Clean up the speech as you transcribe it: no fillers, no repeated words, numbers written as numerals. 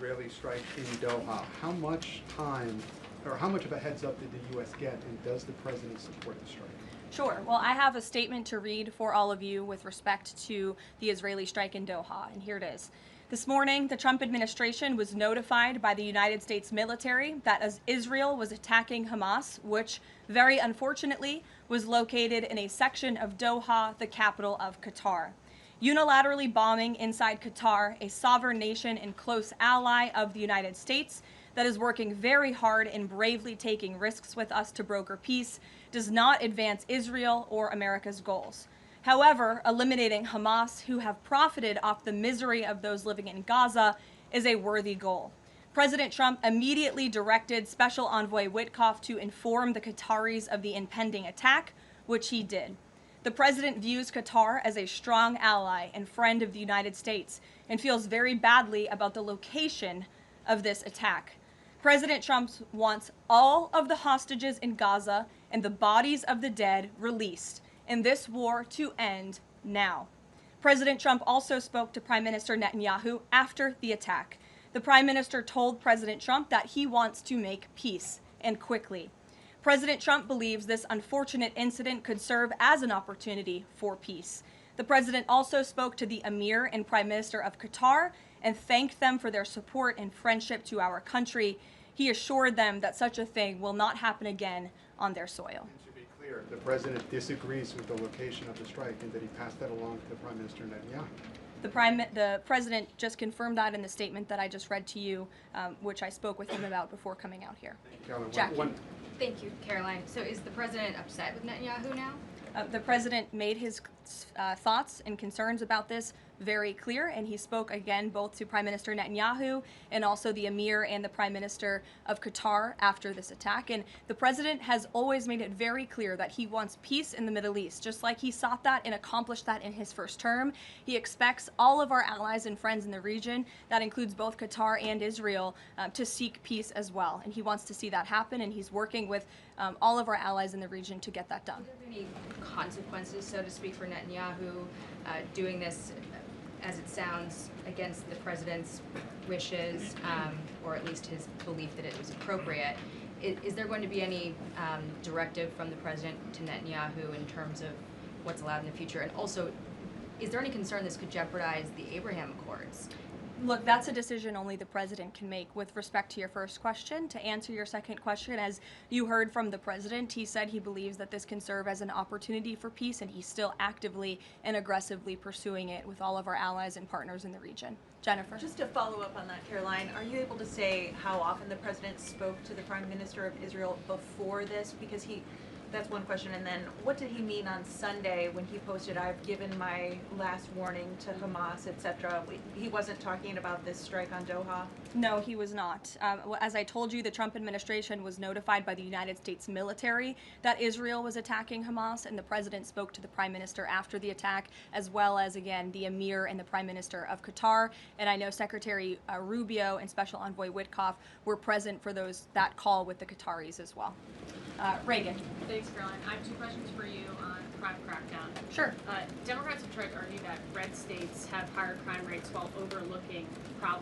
Israeli strike in Doha. How much time, or how much of a heads up did the U.S. get, and does the president support the strike? Sure. Well, I have a statement to read for all of you with respect to the Israeli strike in Doha, and here it is. This morning, the Trump administration was notified by the United States military that as Israel was attacking Hamas, which very unfortunately was located in a section of Doha, the capital of Qatar. Unilaterally bombing inside Qatar, a sovereign nation and close ally of the United States that is working very hard and bravely taking risks with us to broker peace, does not advance Israel or America's goals. However, eliminating Hamas, who have profited off the misery of those living in Gaza, is a worthy goal. President Trump immediately directed Special Envoy Witkoff to inform the Qataris of the impending attack, which he did. The president views Qatar as a strong ally and friend of the United States and feels very badly about the location of this attack. President Trump wants all of the hostages in Gaza and the bodies of the dead released, and this war to end now. President Trump also spoke to Prime Minister Netanyahu after the attack. The Prime Minister told President Trump that he wants to make peace, and quickly. President Trump believes this unfortunate incident could serve as an opportunity for peace. The president also spoke to the Emir and Prime Minister of Qatar and thanked them for their support and friendship to our country. He assured them that such a thing will not happen again on their soil. And to be clear, the president disagrees with the location of the strike and that he passed that along to Prime Minister Netanyahu. The president just confirmed that in the statement that I just read to you, which I spoke with him about before coming out here. Jackie. Thank you, Caroline. So is the president upset with Netanyahu now? The president made his thoughts and concerns about this very clear, and he spoke again both to Prime Minister Netanyahu and also the Emir and the Prime Minister of Qatar after this attack. And the president has always made it very clear that he wants peace in the Middle East, just like he sought that and accomplished that in his first term. He expects all of our allies and friends in the region, that includes both Qatar and Israel, to seek peace as well. And he wants to see that happen, and he's working with all of our allies in the region to get that done. Are there any consequences, so to speak, for Netanyahu doing this, as it sounds, against the president's wishes, or at least his belief that it was appropriate? Is there going to be any directive from the president to Netanyahu in terms of what's allowed in the future? And also, is there any concern this could jeopardize the Abraham Accords? Look, that's a decision only the president can make. With respect to your first question, to answer your second question, as you heard from the president, he said he believes that this can serve as an opportunity for peace, and he's still actively and aggressively pursuing it with all of our allies and partners in the region. Jennifer. Just to follow up on that, Caroline, are you able to say how often the president spoke to the Prime Minister of Israel before this? Because that's one question. And then what did he mean on Sunday when he posted, "I've given my last warning to Hamas," etc.? He wasn't talking about this strike on Doha? No, he was not. As I told you, the Trump administration was notified by the United States military that Israel was attacking Hamas, and the president spoke to the Prime Minister after the attack, as well as, again, the Emir and the Prime Minister of Qatar. And I know Secretary Rubio and Special Envoy Witkoff were present for that call with the Qataris as well. Reagan. Thanks, Caroline. I have two questions for you on crime crackdown. Sure. Democrats have tried to argue that red states have higher crime rates while overlooking problems